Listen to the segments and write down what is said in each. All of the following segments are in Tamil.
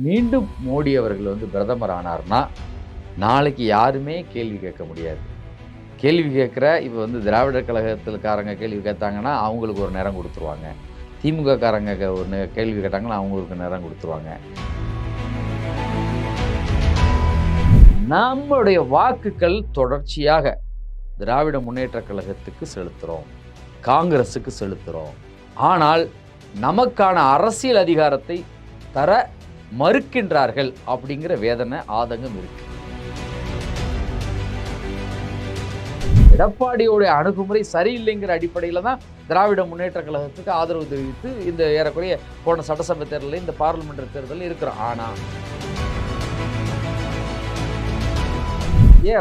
மீண்டும் மோடி அவர்கள் பிரதமர் ஆனார்னா நாளைக்கு யாருமே கேள்வி கேட்க முடியாது. கேள்வி கேட்குற இப்போ திராவிடர் கழகத்துக்காரங்க கேள்வி கேட்டாங்கன்னா அவங்களுக்கு ஒரு நேரம் கொடுத்துருவாங்க. திமுக காரங்க ஒரு கேள்வி கேட்டாங்கன்னா அவங்களுக்கு நேரம் கொடுத்துருவாங்க. நம்மளுடைய வாக்குகள் தொடர்ச்சியாக திராவிட முன்னேற்ற கழகத்துக்கு செலுத்துகிறோம், காங்கிரஸுக்கு செலுத்துகிறோம். ஆனால் நமக்கான அரசியல் அதிகாரத்தை தர மறுக்கின்றார்கள் அப்படிங்கிற வேதனை ஆதங்கம் இருக்கு. எடப்பாடியோடைய அணுகுமுறை சரியில்லைங்கிற அடிப்படையில் தான் திராவிட முன்னேற்ற கழகத்துக்கு ஆதரவு தெரிவித்து இந்த ஏறக்குறைய போன சட்டசபை தேர்தலில் இந்த பார்லிமெண்ட் தேர்தலில் இருக்கிறோம். ஆனால்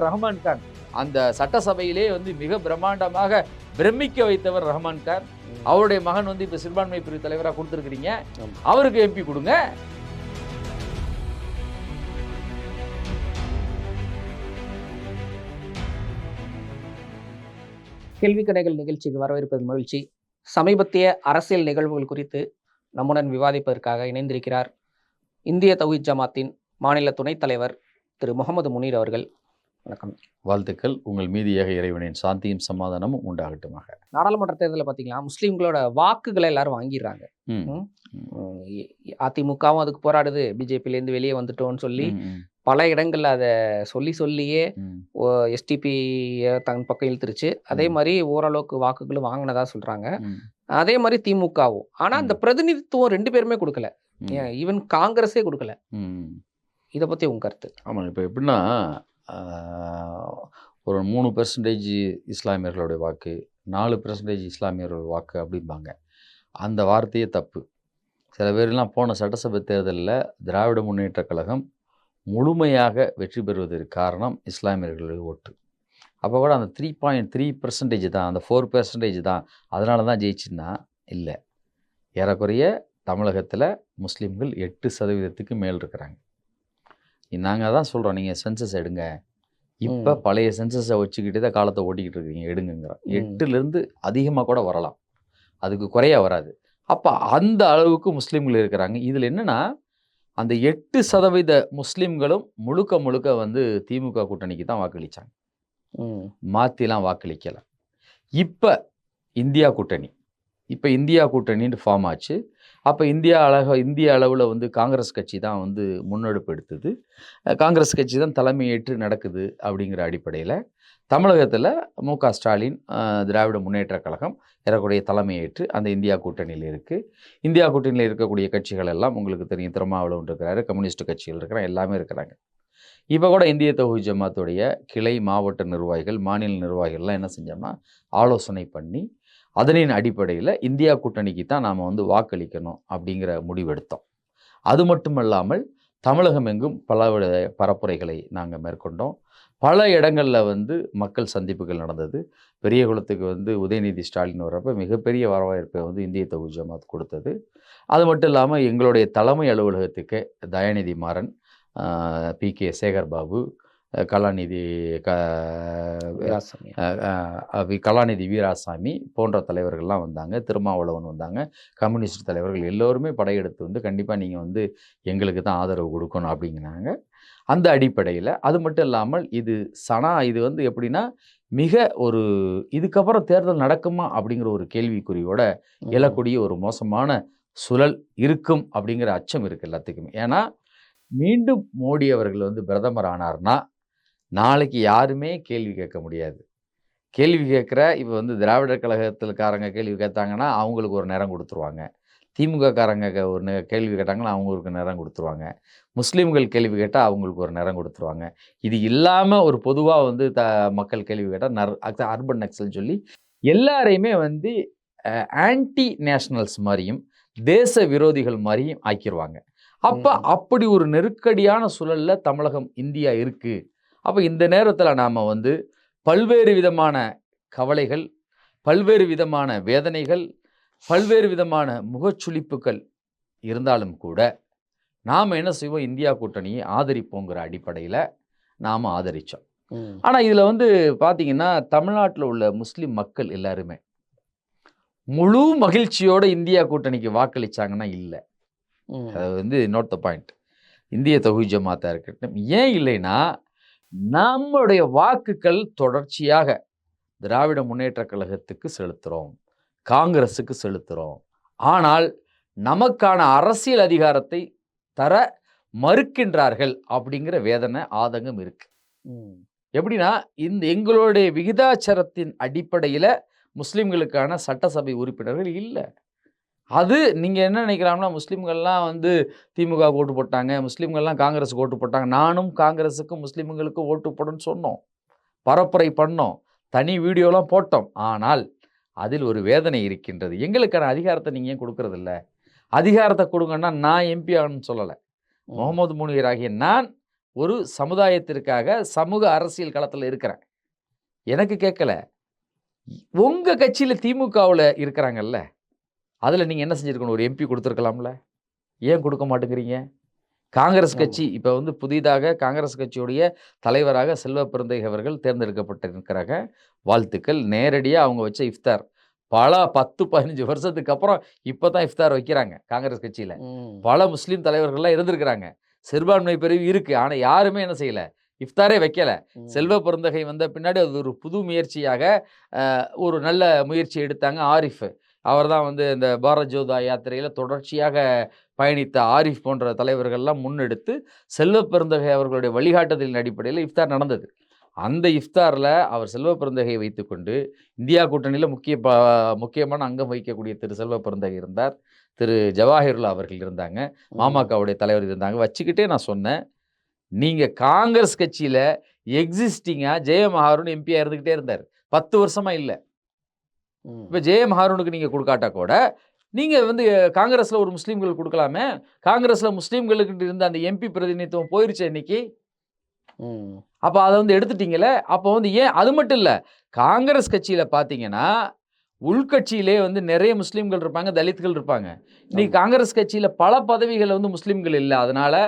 ரஹ்மான் கான் அந்த சட்டசபையிலே மிக பிரம்மாண்டமாக பிரமிக்க வைத்தவர் ரஹ்மான் கான். அவருடைய மகன் இப்ப சிறுபான்மை பிரிவு தலைவராக கொடுத்துருக்கிறீங்க, அவருக்கு எம்பி கொடுங்க. கேள்வி கணைகள் நிகழ்ச்சிக்கு வரவேற்பது மகிழ்ச்சி. சமீபத்திய அரசியல் நிகழ்வுகள் குறித்து நம்முடன் விவாதிப்பதற்காக இணைந்திருக்கிறார் இந்திய தௌஹீத் ஜமாத்தின் மாநில துணைத் தலைவர் திரு முகமது முனீர் அவர்கள். வணக்கம். வாழ்த்துக்கள். உங்கள் மீதியாக இறைவனின் சாந்தியும் சமாதானமும் உண்டாகட்டுமாக. நாடாளுமன்ற தேர்தலில் பார்த்தீங்கன்னா முஸ்லீம்களோட வாக்குகளை எல்லாரும் வாங்கிடுறாங்க. அதிமுகவும் அதுக்கு போராடுது, பிஜேபியிலேருந்து வெளியே வந்துட்டோன்னு சொல்லி பல இடங்கள்ல அதை சொல்லியே எஸ்டிபி தன் பக்கம் இழுத்துருச்சு. அதே மாதிரி ஓரளவுக்கு வாக்குகளும் வாங்கினதா சொல்றாங்க. அதே மாதிரி திமுகவும். ஆனா அந்த பிரதிநிதித்துவம் ரெண்டு பேருமே கொடுக்கல, ஈவன் காங்கிரஸே கொடுக்கல. இதை பத்தி உங்க கருத்து? ஆமா, இப்போ எப்படின்னா ஒரு 3% இஸ்லாமியர்களுடைய வாக்கு, 4% இஸ்லாமியர்கள் வாக்கு அப்படிம்பாங்க. அந்த வார்த்தையே தப்பு. சில பேர்லாம் போன சட்டசபை தேர்தலில் திராவிட முன்னேற்ற கழகம் முழுமையாக வெற்றி பெறுவதற்கு காரணம் இஸ்லாமியர்களுடைய ஓட்டு. அப்போ கூட அந்த 3.3% தான், அந்த 4% தான், அதனால தான் ஜெயிச்சுன்னா இல்லை. ஏறக்குறைய தமிழகத்தில் முஸ்லீம்கள் 8% மேல் இருக்கிறாங்க. நாங்கள் தான் சொல்கிறோம், நீங்கள் சென்சஸ் எடுங்க. இப்போ பழைய சென்சஸை வச்சுக்கிட்டு தான் காலத்தை ஓட்டிக்கிட்டு இருக்கீங்க, எடுங்கிறோம். 8லேருந்து அதிகமாக கூட வரலாம், அதுக்கு குறைய வராது. அப்போ அந்த அளவுக்கு முஸ்லீம்கள் இருக்கிறாங்க. இதில் என்னென்னா அந்த 8% முஸ்லீம்களும் முழுக்க திமுக கூட்டணிக்கு தான் வாக்களித்தாங்க, மாற்றிலாம் வாக்களிக்கலை. இப்போ இந்தியா கூட்டணின்னு ஃபார்ம் ஆச்சு. அப்போ இந்திய அளவில் காங்கிரஸ் கட்சி தான் முன்னெடுப்பு எடுத்தது. காங்கிரஸ் கட்சி தான் தலைமையேற்று நடக்குது. அப்படிங்கிற அடிப்படையில் தமிழகத்தில் மு.க. ஸ்டாலின் திராவிட முன்னேற்ற கழகம் ஏறக்கூடிய தலைமையேற்று அந்த இந்தியா கூட்டணியில் இருக்குது. இந்தியா கூட்டணியில் இருக்கக்கூடிய கட்சிகள் எல்லாம் உங்களுக்கு தெரியும், திருமாவளவன் இருக்கிறாரு, கம்யூனிஸ்ட் கட்சிகள் இருக்கிறாங்க, எல்லாமே இருக்கிறாங்க. இப்போ கூட இந்திய தௌஹீத் ஜமாத்துடைய கிளை மாவட்ட நிர்வாகிகள், மாநில நிர்வாகிகள்லாம் என்ன செஞ்சோம்னா ஆலோசனை பண்ணி அதனின் அடிப்படையில் இந்தியா கூட்டணிக்கு தான் நாம் வாக்களிக்கணும் அப்படிங்கிற முடிவெடுத்தோம். அது மட்டுமல்லாமல் தமிழகம் எங்கும் பல பரப்புரைகளை நாங்கள் மேற்கொண்டோம். பல இடங்களில் மக்கள் சந்திப்புகள் நடந்தது. பெரியகுளத்துக்கு உதயநிதி ஸ்டாலின் வர்றப்போ மிகப்பெரிய வரவேற்பை இந்திய தௌஹீத் ஜமாத் கொடுத்தது. அது மட்டும் இல்லாமல் எங்களுடைய தலைமை அலுவலகத்துக்கு தயாநிதி மாறன், பி.கே. சேகர் பாபு, கலாநிதி வீராசாமி போன்ற தலைவர்கள்லாம் வந்தாங்க, திருமாவளவன் வந்தாங்க, கம்யூனிஸ்ட் தலைவர்கள் எல்லோருமே படையெடுத்து கண்டிப்பாக நீங்கள் எங்களுக்கு தான் ஆதரவு கொடுக்கணும் அப்படிங்கிறாங்க. அந்த அடிப்படையில் அது மட்டும் இல்லாமல் இது எப்படின்னா மிக ஒரு இதுக்கப்புறம் தேர்தல் நடக்குமா அப்படிங்கிற ஒரு கேள்விக்குறியோட எழக்கூடிய ஒரு மோசமான சூழல் இருக்கும் அப்படிங்கிற அச்சம் இருக்குது எல்லாத்துக்குமே. ஏன்னா மீண்டும் மோடி அவர்கள் பிரதமர் ஆனார்னா நாளைக்கு யாருமே கேள்வி கேட்க முடியாது. கேள்வி கேட்குற இப்போ திராவிடர் கழகத்துக்காரங்க கேள்வி கேட்டாங்கன்னா அவங்களுக்கு ஒரு நேரம் கொடுத்துருவாங்க. திமுக காரங்க ஒரு கேள்வி கேட்டாங்கன்னா அவங்களுக்கு நேரம் கொடுத்துருவாங்க. முஸ்லீம்கள் கேள்வி கேட்டால் அவங்களுக்கு ஒரு நேரம் கொடுத்துருவாங்க. இது இல்லாமல் ஒரு பொதுவாக மக்கள் கேள்வி கேட்டால் அர்பன் நக்சல் சொல்லி எல்லாரையுமே ஆன்டி நேஷனல்ஸ் மாதிரியும் தேச விரோதிகள் மாதிரியும் ஆக்கிடுவாங்க. அப்போ அப்படி ஒரு நெருக்கடியான சூழலில் தமிழகம், இந்தியா இருக்குது. அப்போ இந்த நேரத்தில் நாம் பல்வேறு விதமான கவலைகள், பல்வேறு விதமான வேதனைகள், பல்வேறு விதமான முகச்சுளிப்புகள் இருந்தாலும் கூட நாம் என்ன செய்வோம், இந்தியா கூட்டணியை ஆதரிப்போங்கிற அடிப்படையில் நாம் ஆதரித்தோம். ஆனால் இதில் பார்த்தீங்கன்னா தமிழ்நாட்டில் உள்ள முஸ்லீம் மக்கள் எல்லாருமே முழு மகிழ்ச்சியோடு இந்தியா கூட்டணிக்கு வாக்களித்தாங்கன்னா இல்லை. அது நோட் த பாயிண்ட். இந்திய தௌஹீத் ஜமாத்தா இருக்கட்டும். ஏன் இல்லைன்னா, நம்முடைய வாக்குகள் தொடர்ச்சியாக திராவிட முன்னேற்றக் கழகத்துக்கு செலுத்துறோம், காங்கிரஸுக்கு செலுத்துறோம். ஆனால் நமக்கான அரசியல் அதிகாரத்தை தர மறுக்கின்றார்கள் அப்படிங்கிற வேதனை, ஆதங்கம் இருக்கு. எப்படின்னா, எங்களுடைய விகிதாச்சாரத்தின் அடிப்படையில முஸ்லிம்களுக்கான சட்டசபை உறுப்பினர்கள் இல்ல. அது நீங்க என்ன நினைக்கலாம்னா, முஸ்லிம்கள்லாம் வந்து திமுகவுக்கு ஓட்டு போட்டாங்க, முஸ்லிம்கள்லாம் காங்கிரஸுக்கு ஓட்டு போட்டாங்க. நானும் காங்கிரஸுக்கும் முஸ்லிம்களுக்கும் ஓட்டு போடுன்னு சொன்னோம், பரப்புரை பண்ணோம், தனி வீடியோலாம் போட்டோம். ஆனால் அதில் ஒரு வேதனை இருக்கின்றது. எங்களுக்கான அதிகாரத்தை நீங்க ஏன் கொடுக்கறதில்ல? அதிகாரத்தை கொடுங்கன்னா நான் எம்பி ஆகணும்னு சொல்லலை. முகமது முனீர் ஆகிய நான் ஒரு சமுதாயத்திற்காக சமூக அரசியல் களத்தில் இருக்கிறேன். எனக்கு கேட்கல. உங்க கட்சியில திமுகவில் இருக்கிறாங்கல்ல, அதில் நீங்கள் என்ன செஞ்சுருக்கணும்? ஒரு எம்பி கொடுத்துருக்கலாம்ல, ஏன் கொடுக்க மாட்டேங்கிறீங்க? காங்கிரஸ் கட்சி இப்போ வந்து புதிதாக காங்கிரஸ் கட்சியுடைய தலைவராக செல்வ பெருந்தகை அவர்கள் தேர்ந்தெடுக்கப்பட்டிருக்கிறாங்க. வாழ்த்துக்கள். நேரடியாக அவங்க வச்ச இஃப்தார் பல 10-15 வருஷத்துக்கு அப்புறம் இப்போ தான் இஃப்தார் வைக்கிறாங்க காங்கிரஸ் கட்சியில். பல முஸ்லீம் தலைவர்கள்லாம் இருந்திருக்கிறாங்க, சிறுபான்மை பிரிவு இருக்குது. ஆனால் யாருமே என்ன செய்யலை, இஃப்தாரே வைக்கலை. செல்வ பெருந்தகை வந்த பின்னாடி அது ஒரு புது முயற்சியாக ஒரு நல்ல முயற்சி எடுத்தாங்க. ஆரிஃப் அவர் தான் வந்து இந்த பாரத் ஜோதா யாத்திரையில் தொடர்ச்சியாக பயணித்த ஆரிஃப் போன்ற தலைவர்கள்லாம் முன்னெடுத்து செல்வ பெருந்தகை அவர்களுடைய வழிகாட்டுதலின் அடிப்படையில் இஃப்தார் நடந்தது. அந்த இஃப்தாரில் அவர் செல்வ பெருந்தகையை வைத்துக்கொண்டு இந்தியா கூட்டணியில் முக்கியமான அங்கம் வகிக்கக்கூடிய திரு செல்வ பெருந்தகை இருந்தார், திரு ஜவாஹிருல்லா அவர்கள் இருந்தாங்க, மாமகவுடைய தலைவர் இருந்தாங்க. வச்சுக்கிட்டே நான் சொன்னேன், நீங்கள் காங்கிரஸ் கட்சியில் எக்ஸிஸ்டிங்காக ஜெயம் ஹாரூன் எம்பியாக இருந்துக்கிட்டே இருந்தார், 10 வருஷமாக இல்லை. இப்போ ஜெயம் ஹாரூனுக்கு நீங்கள் கொடுக்காட்டா கூட நீங்கள் வந்து காங்கிரஸில் ஒரு முஸ்லீம்கள் கொடுக்கலாமே. காங்கிரஸில் முஸ்லீம்களுக்கு இருந்த அந்த எம்பி பிரதிநிதித்துவம் போயிருச்சு இன்னைக்கு. அப்போ அதை வந்து எடுத்துட்டீங்களே. அப்போ வந்து ஏன் அது மட்டும் இல்லை, காங்கிரஸ் கட்சியில் பார்த்தீங்கன்னா உள்கட்சியிலே வந்து நிறைய முஸ்லீம்கள் இருப்பாங்க, தலித்கள் இருப்பாங்க. இன்னைக்கு காங்கிரஸ் கட்சியில் பல பதவிகள் வந்து முஸ்லீம்கள் இல்லை. அதனால்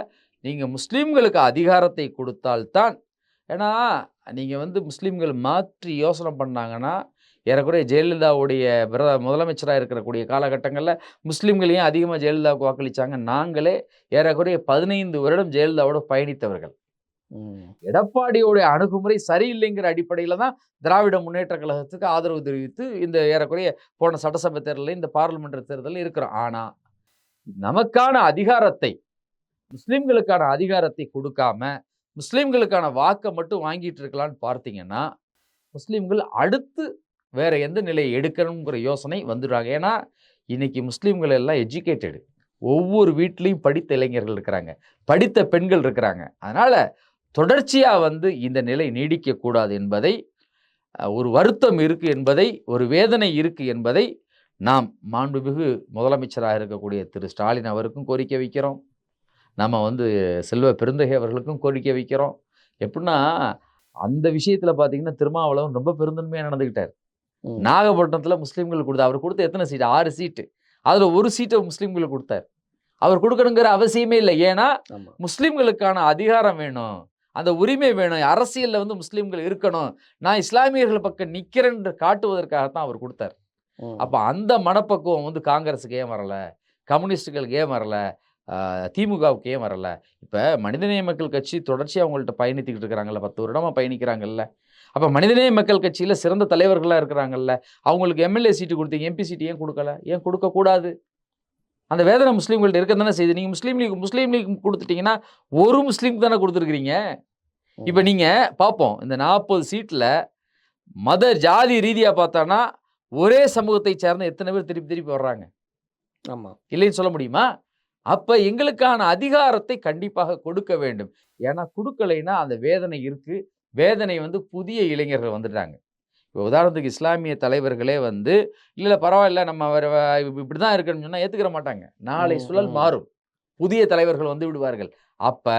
நீங்கள் முஸ்லீம்களுக்கு அதிகாரத்தை கொடுத்தால்தான், ஏன்னா நீங்கள் வந்து முஸ்லீம்கள் மாற்றி யோசனை பண்ணாங்கன்னா, ஏறக்குறைய ஜெயலலிதாவுடைய முதலமைச்சராக இருக்கக்கூடிய காலகட்டங்களில் முஸ்லீம்களையும் அதிகமாக ஜெயலலிதாவுக்கு வாக்களித்தாங்க. நாங்களே ஏறக்குறைய 15 வருடம் ஜெயலலிதாவோட பயணித்தவர்கள். எடப்பாடியோடைய அணுகுமுறை சரியில்லைங்கிற அடிப்படையில் தான் திராவிட முன்னேற்ற கழகத்துக்கு ஆதரவு தெரிவித்து இந்த ஏறக்குறைய போன சட்டசபை தேர்தலில் இந்த பார்லிமெண்ட் தேர்தலில் இருக்கிறோம். ஆனால் நமக்கான அதிகாரத்தை, முஸ்லீம்களுக்கான அதிகாரத்தை கொடுக்காம முஸ்லீம்களுக்கான வாக்கை மட்டும் வாங்கிட்டு இருக்கலான்னு பார்த்தீங்கன்னா, முஸ்லீம்கள் அடுத்து வேற எந்த நிலையை எடுக்கணுங்கிற யோசனை வந்துடுறாங்க. ஏன்னா இன்னைக்கு முஸ்லீம்கள் எல்லாம் எஜுகேட்டடு, ஒவ்வொரு வீட்லேயும் படித்த இளைஞர்கள் இருக்கிறாங்க, படித்த பெண்கள் இருக்கிறாங்க. அதனால் தொடர்ச்சியாக வந்து இந்த நிலை நீடிக்கக்கூடாது என்பதை, ஒரு வருத்தம் இருக்குது என்பதை, ஒரு வேதனை இருக்குது என்பதை நாம் மாண்புமிகு முதலமைச்சராக இருக்கக்கூடிய திரு ஸ்டாலின் அவருக்கும் கோரிக்கை வைக்கிறோம். நம்ம வந்து செல்வ பெருந்தகை அவர்களுக்கும் கோரிக்கை வைக்கிறோம். எப்படின்னா, அந்த விஷயத்தில் பார்த்தீங்கன்னா திருமாவளவன் ரொம்ப பெருந்தன்மையாக நடந்துக்கிட்டார். நாகப்பட்டினத்தில் முஸ்லீம்கள் கொடுத்தார். அவர் கொடுத்த எத்தனை சீட்டு? 6 சீட்டு. அதில் ஒரு சீட்டை முஸ்லீம்களுக்கு கொடுத்தார். அவர் கொடுக்கணுங்கிற அவசியமே இல்லை. ஏன்னா முஸ்லீம்களுக்கான அதிகாரம் வேணும், அந்த உரிமை வேணும், அரசியலில் வந்து முஸ்லீம்கள் இருக்கணும், நான் இஸ்லாமியர்கள் பக்கம் நிற்கிறேன்னு காட்டுவதற்காகத்தான் அவர் கொடுத்தார். அப்போ அந்த மனப்பக்குவம் வந்து காங்கிரஸுக்கு ஏன் வரலை, கம்யூனிஸ்டுகளுக்கு ஏன் வரலை, திமுகவுக்கு ஏன் வரலை? இப்போ மனிதநேய மக்கள் கட்சி தொடர்ச்சியாக அவங்கள்ட்ட பயணித்துக்கிட்டு இருக்கிறாங்கல்ல, 10 வருடமாக பயணிக்கிறாங்கல்ல. அப்போ மனிதநேய மக்கள் கட்சியில் சிறந்த தலைவர்களாக இருக்கிறாங்கல்ல, அவங்களுக்கு எம்எல்ஏ சீட்டு கொடுத்தீங்க, எம்பி சீட்டு ஏன் கொடுக்கல? ஏன் கொடுக்கக்கூடாது? அந்த வேதனை முஸ்லீம்கள்ட்ட இருக்க தானே செய்யுது. நீங்கள் முஸ்லீம் லீக் கொடுத்துட்டீங்கன்னா ஒரு முஸ்லீம் தானே கொடுத்துருக்குறீங்க. இப்போ நீங்கள் பார்ப்போம், இந்த 40 சீட்டில் மத ஜாதி ரீதியாக பார்த்தானா ஒரே சமூகத்தை சேர்ந்த எத்தனை பேர் திருப்பி வர்றாங்க? ஆமாம், இல்லைன்னு சொல்ல முடியுமா? அப்போ எங்களுக்கான அதிகாரத்தை கண்டிப்பாக கொடுக்க வேண்டும். ஏன்னா கொடுக்கலைன்னா அந்த வேதனை இருக்குது. வேதனை வந்து புதிய இளைஞர்கள் வந்துட்டாங்க. இப்போ உதாரணத்துக்கு இஸ்லாமிய தலைவர்களே வந்து இல்லை பரவாயில்ல, நம்ம இப்படி தான் இருக்குன்னு சொன்னால் ஏற்றுக்கிற மாட்டாங்க. நாளை சுழல் மாறும், புதிய தலைவர்கள் வந்து விடுவார்கள். அப்போ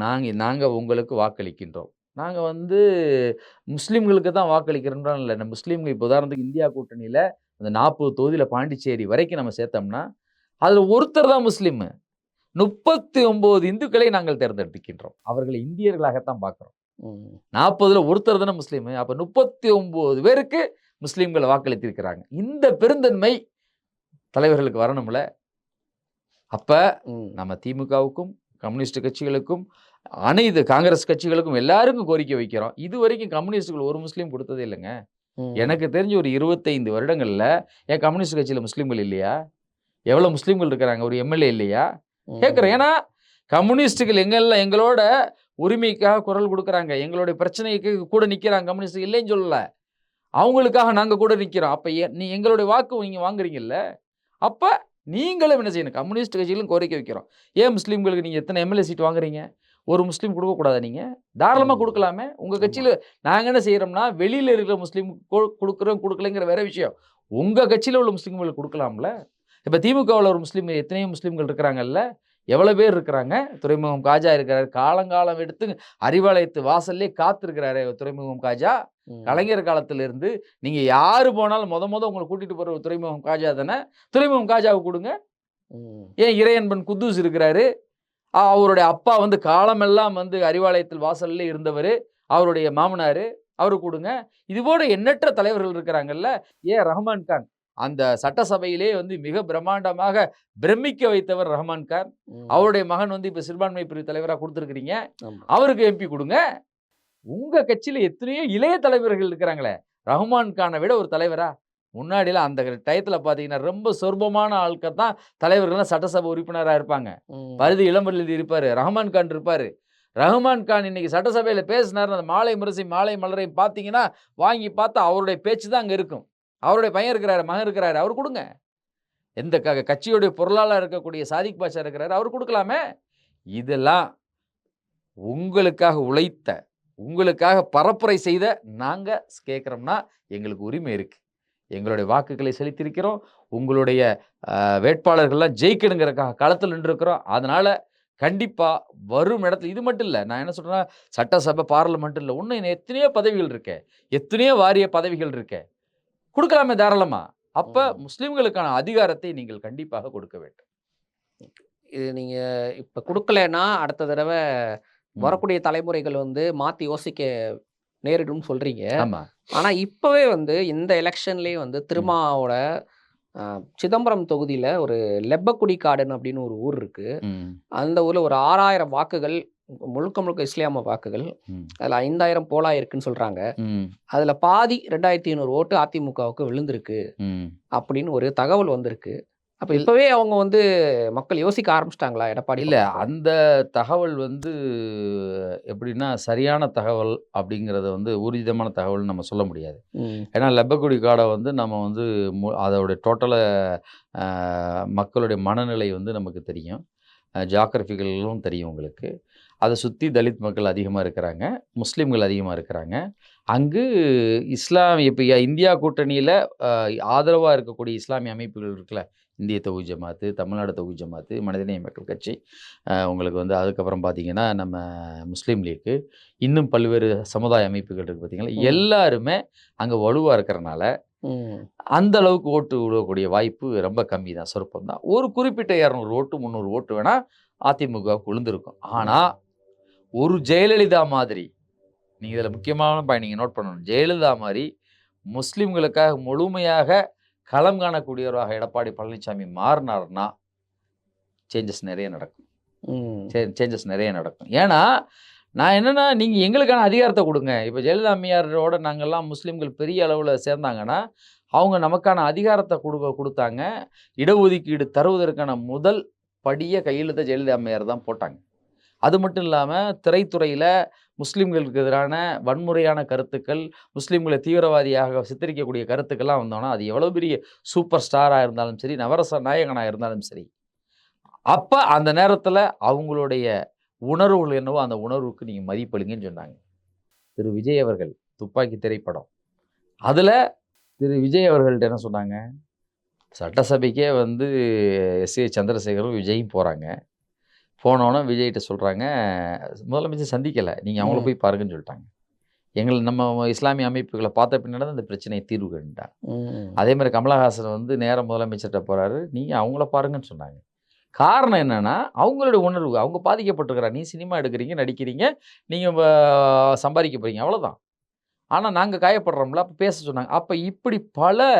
நாங்கள் உங்களுக்கு வாக்களிக்கின்றோம், நாங்கள் வந்து முஸ்லீம்களுக்கு தான் வாக்களிக்கிறோம் இல்லை. நம்ம முஸ்லீம்கள் இப்போ உதாரணத்துக்கு இந்தியா கூட்டணியில் அந்த 40 தொகுதியில் பாண்டிச்சேரி வரைக்கும் நம்ம சேர்த்தோம்னா அதில் ஒருத்தர் தான் முஸ்லீமு. 39 இந்துக்களை நாங்கள் தேர்ந்தெடுக்கின்றோம். அவர்களை இந்தியர்களாகத்தான் பார்க்குறோம். 40ல் ஒருத்தர் தானே முஸ்லீமு. அப்போ 39 பேருக்கு முஸ்லீம்களை வாக்களித்திருக்கிறாங்க. இந்த பெருந்தன்மை தலைவர்களுக்கு வரணும்ல. அப்போ நம்ம திமுகவுக்கும் கம்யூனிஸ்ட் கட்சிகளுக்கும் அனைத்து காங்கிரஸ் கட்சிகளுக்கும் எல்லாருக்கும் கோரிக்கை வைக்கிறோம். இது வரைக்கும் கம்யூனிஸ்டுகள் ஒரு முஸ்லீம் கொடுத்ததே இல்லைங்க. எனக்கு தெரிஞ்சு ஒரு 25 வருடங்களில் ஏன் கம்யூனிஸ்ட் கட்சியில் முஸ்லீம்கள் இல்லையா? எவ்வளோ முஸ்லீம்கள் இருக்கிறாங்க? ஒரு எம்எல்ஏ இல்லையா? கேட்குறேன். ஏன்னா கம்யூனிஸ்டுகள் எங்களோட உரிமைக்காக குரல் கொடுக்குறாங்க, எங்களுடைய பிரச்சனைக்கு கூட நிற்கிறாங்க. கம்யூனிஸ்ட் இல்லைன்னு சொல்லலை, அவங்களுக்காக நாங்கள் கூட நிற்கிறோம். அப்போ நீ எங்களுடைய வாக்கு நீங்கள் வாங்குறீங்கல்ல, அப்போ நீங்களும் என்ன செய்யணும்? கம்யூனிஸ்ட் கட்சிகளும் கோரிக்கை வைக்கிறோம். ஏன் முஸ்லீம்களுக்கு நீங்கள் எத்தனை எம்எல்ஏ சீட் வாங்குறீங்க? ஒரு முஸ்லீம் கொடுக்கக்கூடாதா? நீங்கள் தாராளமாக கொடுக்கலாமே. உங்கள் கட்சியில் நாங்கள் என்ன செய்கிறோம்னா, வெளியில் இருக்கிற முஸ்லீம் கொடுக்குறோம் கொடுக்கலைங்கிற வேற விஷயம். உங்கள் கட்சியில் உள்ள முஸ்லீம்களுக்கு கொடுக்கலாம்ல. இப்போ திமுகவில் ஒரு முஸ்லீம் எத்தனையோ முஸ்லீம்கள் இருக்கிறாங்கல்ல, எவ்வளோ பேர் இருக்கிறாங்க? துறைமுகம் காஜா இருக்கிறாரு, காலங்காலம் எடுத்து அறிவாலயத்து வாசல்லே காத்திருக்கிறாரு துறைமுகம் காஜா. கலைஞர் காலத்திலிருந்து நீங்கள் யார் போனாலும் முத உங்களை கூட்டிகிட்டு போகிற துறைமுகம் காஜா தானே. துறைமுகம் காஜாவை கொடுங்க. ஏன் இறையன்பன் குத்தூஸ் இருக்கிறாரு, அவருடைய அப்பா வந்து காலமெல்லாம் வந்து அறிவாலயத்தில் வாசல்ல இருந்தவர், அவருடைய மாமனார், அவரு கொடுங்க. இதுபோல எண்ணற்ற தலைவர்கள் இருக்கிறாங்கல்ல. ஏன் ரஹ்மான் கான் அந்த சட்டசபையிலே வந்து மிக பிரம்மாண்டமாக பிரமிக்க வைத்தவர் ரஹ்மான் கான். அவருடைய மகன் வந்து இப்போ சிறுபான்மை பிரிவு தலைவராக கொடுத்துருக்கிறீங்க, அவருக்கு எம்பி கொடுங்க. உங்கள் கட்சியில் எத்தனையோ இளைய தலைவர்கள் இருக்கிறாங்களே, ரஹ்மான் கானை விட ஒரு தலைவரா? முன்னாடிலாம் அந்த டயத்தில் பார்த்தீங்கன்னா ரொம்ப சொற்பமான ஆட்கள் தான் தலைவர்கள்லாம் சட்டசபை உறுப்பினராக இருப்பாங்க. பரிதி இளம்பள்ளி இருப்பார், ரஹ்மான் கான் இருப்பார். ரஹ்மான் கான் இன்னைக்கு சட்டசபையில் பேசினார், அந்த மாலை முரசை மாலை மலரை பார்த்தீங்கன்னா வாங்கி பார்த்தா அவருடைய பேச்சு தான் அங்கே இருக்கும். அவருடைய பையன் இருக்கிறாரு, மகன் இருக்கிறாரு, அவர் கொடுங்க. எந்த கட்சியுடைய பொருளாளர் இருக்கக்கூடிய சாதிக் பாஷா இருக்கிறாரு, அவர் கொடுக்கலாமே. இதெல்லாம் உங்களுக்காக உழைத்த, உங்களுக்காக பரப்புரை செய்த நாங்கள் கேட்குறோம்னா எங்களுக்கு உரிமை இருக்குது. எங்களுடைய வாக்குகளை செலுத்தியிருக்கிறோம். உங்களுடைய வேட்பாளர்கள்லாம் ஜெயிக்கணுங்கிறக்காக களத்தில் நின்றுருக்கிறோம். அதனால் கண்டிப்பாக வரும் இடத்துல இது மட்டும் இல்லை, நான் என்ன சொல்கிறேன்னா, சட்டசபை பார்லிமெண்ட் இல்லை, இன்னும் எத்தனையோ பதவிகள் இருக்கே, எத்தனையோ வாரிய பதவிகள் இருக்கே, கொடுக்கலாமே தாராளமாக. அப்போ முஸ்லீம்களுக்கான அதிகாரத்தை நீங்கள் கண்டிப்பாக கொடுக்க வேண்டும். இது நீங்கள் இப்போ கொடுக்கலன்னா அடுத்த தடவை வரக்கூடிய தலைமுறைகள் வந்து மாற்றி யோசிக்க நேரிடும் சொல்கிறீங்க. ஆமாம். ஆனால் இப்போவே வந்து இந்த எலெக்ஷன்லேயே வந்து திருமாவோட சிதம்பரம் தொகுதியில் ஒரு லெப்பக்குடி காடுன்னு அப்படின்னு ஒரு ஊர் இருக்குது. அந்த ஊரில் ஒரு 6000 வாக்குகள் முழுக்க முழுக்க இஸ்லாம வாக்குகள், அதில் 5000 போலா இருக்குன்னு சொல்கிறாங்க. அதில் பாதி 2500 ஓட்டு அதிமுகவுக்கு விழுந்திருக்கு அப்படின்னு ஒரு தகவல் வந்திருக்கு. அப்போ இப்போவே அவங்க வந்து மக்கள் யோசிக்க ஆரம்பிச்சிட்டாங்களா எடப்பாடி? இல்லை, அந்த தகவல் வந்து எப்படின்னா சரியான தகவல் அப்படிங்கிறத வந்து ஊர்ஜிதமான தகவல் நம்ம சொல்ல முடியாது. ஏன்னா லெப்பக்குடி காடை வந்து நம்ம வந்து அதோடைய டோட்டல மக்களுடைய மனநிலை வந்து நமக்கு தெரியும், ஜியாகிரபிகளும் தெரியும் உங்களுக்கு. அதை சுற்றி தலித் மக்கள் அதிகமாக இருக்கிறாங்க, முஸ்லீம்கள் அதிகமாக இருக்கிறாங்க. அங்கு இப்போ இந்தியா கூட்டணியில் ஆதரவாக இருக்கக்கூடிய இஸ்லாமிய அமைப்புகள் இருக்குல்ல, இந்திய தொகுதி ஜமாத்து, தமிழ்நாடு தொகுதி ஜமாத்து, மனிதநேய மக்கள் கட்சி, உங்களுக்கு வந்து அதுக்கப்புறம் பார்த்தீங்கன்னா நம்ம முஸ்லீம் லீக்கு, இன்னும் பல்வேறு சமுதாய அமைப்புகள் இருக்குது பார்த்தீங்களா, எல்லாருமே அங்கே வலுவாக இருக்கிறனால அந்த அளவுக்கு ஓட்டு விடக்கூடிய வாய்ப்பு ரொம்ப கம்மி தான், சொற்பம் தான். ஒரு குறிப்பிட்ட 200 ஓட்டு 300 ஓட்டு வேணால் அதிமுகவுக்கு விழுந்திருக்கும். ஆனால் ஒரு ஜெயலலிதா மாதிரி, நீங்கள் இதில் முக்கியமான நீங்கள் நோட் பண்ணணும், ஜெயலலிதா மாதிரி முஸ்லீம்களுக்காக முழுமையாக களம் காணக்கூடியவராக எடப்பாடி பழனிசாமி மாறினார்னா சேஞ்சஸ் நிறைய நடக்கும். ஏன்னா நான் என்னென்னா, நீங்கள் எங்களுக்கான அதிகாரத்தை கொடுங்க. இப்போ ஜெயலலிதா அம்மையாரோட நாங்கள்லாம் முஸ்லீம்கள் பெரிய அளவில் சேர்ந்தாங்கன்னா அவங்க நமக்கான அதிகாரத்தை கொடுத்தாங்க. இடஒதுக்கீடு தருவதற்கான முதல் படியை கையெழுத்த ஜெயலலிதா அம்மையார் தான் போட்டாங்க. அது மட்டும் இல்லாமல் திரைத்துறையில் முஸ்லீம்களுக்கு எதிரான வன்முறையான கருத்துக்கள், முஸ்லீம்களை தீவிரவாதியாக சித்தரிக்கக்கூடிய கருத்துக்கள்லாம் வந்தோன்னா அது எவ்வளோ பெரிய சூப்பர் ஸ்டாராக இருந்தாலும் சரி, நவரச நாயகனாக இருந்தாலும் சரி, அப்போ அந்த நேரத்தில் அவங்களுடைய உணர்வுகள் என்னவோ அந்த உணர்வுக்கு நீங்கள் மதிப்பளிங்கன்னு சொன்னாங்க. திரு விஜய் அவர்கள் துப்பாக்கி திரைப்படம், அதில் திரு விஜய் அவர்கள்ட்ட என்ன சொன்னாங்க, சட்டசபைக்கே வந்து எஸ்.ஏ. சந்திரசேகரும் விஜயும் போகிறாங்க. போனோன்னே விஜய்கிட்ட சொல்கிறாங்க, முதலமைச்சர் சந்திக்கலை, நீங்கள் அவங்கள போய் பாருங்கன்னு சொல்லிட்டாங்க. நம்ம இஸ்லாமிய அமைப்புகளை பார்த்த பின்னாடி தான் இந்த பிரச்சனையை தீர்வு கண்டுட்டாங்க. அதே மாதிரி கமலஹாசன் வந்து நேராக முதலமைச்சர்கிட்ட போகிறாரு, நீங்கள் அவங்கள பாருங்கன்னு சொன்னாங்க. காரணம் என்னென்னா, அவங்களுடைய உணர்வு, அவங்க பாதிக்கப்பட்டிருக்கிறாங்க. நீ சினிமா எடுக்கிறீங்க, நடிக்கிறீங்க, நீங்கள் சம்பாதிக்க போகிறீங்க, அவ்வளோதான். ஆனால் நாங்கள் காயப்படுறோம்ல, அப்போ பேச சொன்னாங்க. அப்போ இப்படி பல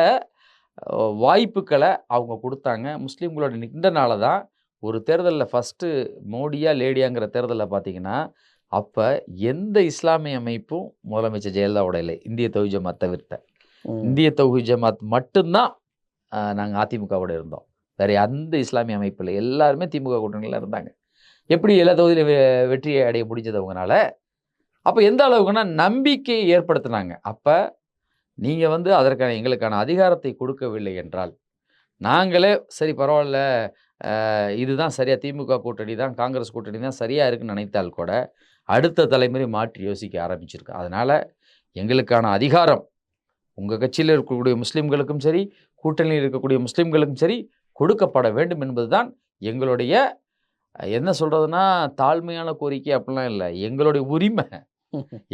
வாய்ப்புகளை அவங்க கொடுத்தாங்க. முஸ்லீம்களோட நின்றனால தான் ஒரு தேர்தலில் ஃபஸ்ட்டு மோடியா லேடியாங்கிற தேர்தலில் பார்த்தீங்கன்னா, அப்போ எந்த இஸ்லாமிய அமைப்பும் முதலமைச்சர் ஜெயலலிதாவோட இல்லை, இந்திய தௌஹீத் ஜமாத் தவிர்த்த. இந்திய தௌஹீத் ஜமாத் மட்டும்தான் நாங்கள் அதிமுகவோட இருந்தோம். வேறு எந்த இஸ்லாமிய அமைப்பு இல்லை, எல்லாருமே திமுக கூட்டணியில் இருந்தாங்க. எப்படி எல்லா தொகுதியிலும் வெற்றியை அடைய முடிஞ்சது அவங்கனால? அப்போ எந்த அளவுக்குன்னா நம்பிக்கையை ஏற்படுத்தினாங்க. அப்போ நீங்கள் வந்து அதற்கான எங்களுக்கான அதிகாரத்தை கொடுக்கவில்லை என்றால், நாங்களே சரி பரவாயில்ல, இதுதான் சரியாக, திமுக கூட்டணி தான், காங்கிரஸ் கூட்டணி தான் சரியாக இருக்குன்னு நினைத்தால் கூட அடுத்த தலைமுறை மாற்றி யோசிக்க ஆரம்பிச்சிருக்கு. அதனால் எங்களுக்கான அதிகாரம் உங்கள் கட்சியில் இருக்கக்கூடிய முஸ்லீம்களுக்கும் சரி, கூட்டணியில் இருக்கக்கூடிய முஸ்லீம்களுக்கும் சரி கொடுக்கப்பட வேண்டும் என்பது தான் எங்களுடைய, என்ன சொல்கிறதுனா, தாழ்மையான கோரிக்கை அப்படிலாம் இல்லை, எங்களுடைய உரிமை,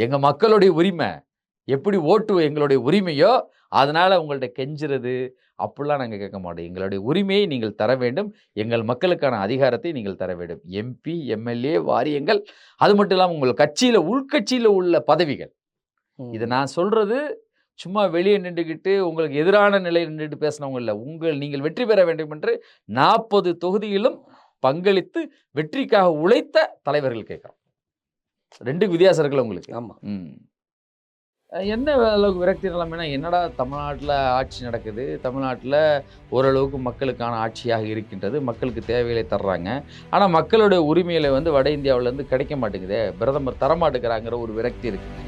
எங்கள் மக்களுடைய உரிமை. எப்படி ஓட்டு எங்களுடைய உரிமையோ, அதனால் உங்கள்கிட்ட கெஞ்சுறது அப்படிலாம் நாங்கள் கேட்க மாட்டோம். எங்களுடைய உரிமையை நீங்கள் தர வேண்டும், எங்கள் மக்களுக்கான அதிகாரத்தை நீங்கள் தர வேண்டும். எம்பி, எம்எல்ஏ, வாரியங்கள், அது மட்டும் இல்லாமல் உங்கள் கட்சியில் உள்கட்சியில் உள்ள பதவிகள். இதை நான் சொல்கிறது சும்மா வெளியே நின்றுக்கிட்டு உங்களுக்கு எதிரான நிலையில் நின்றுட்டு பேசினவங்க இல்லை. நீங்கள் வெற்றி பெற வேண்டும் என்று 40 தொகுதியிலும் பங்களித்து வெற்றிக்காக உழைத்த தலைவர்கள் கேட்குறோம். 2 வித்தியாசம் இருக்குல்ல உங்களுக்கு. ஆமாம். என்ன அளவுக்கு விரக்தி நிலைமைனா, என்னடா தமிழ்நாட்டில் ஆட்சி நடக்குது, தமிழ்நாட்டில் ஓரளவுக்கு மக்களுக்கான ஆட்சியாக இருக்கின்றது, மக்களுக்கு தேவைகளை தர்றாங்க, ஆனால் மக்களுடைய உரிமைகளை வந்து வட இந்தியாவிலேருந்து கிடைக்க மாட்டேங்குதே, பிரதமர் தரமாட்டேங்கிறாங்கிற ஒரு விரக்தி இருக்குது.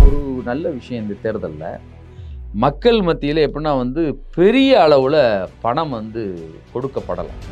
ஒரு நல்ல விஷயம் இந்த தேர்தலில் மக்கள் மத்தியில் எப்படின்னா வந்து பெரிய அளவில் பணம் வந்து கொடுக்கப்படலாம்.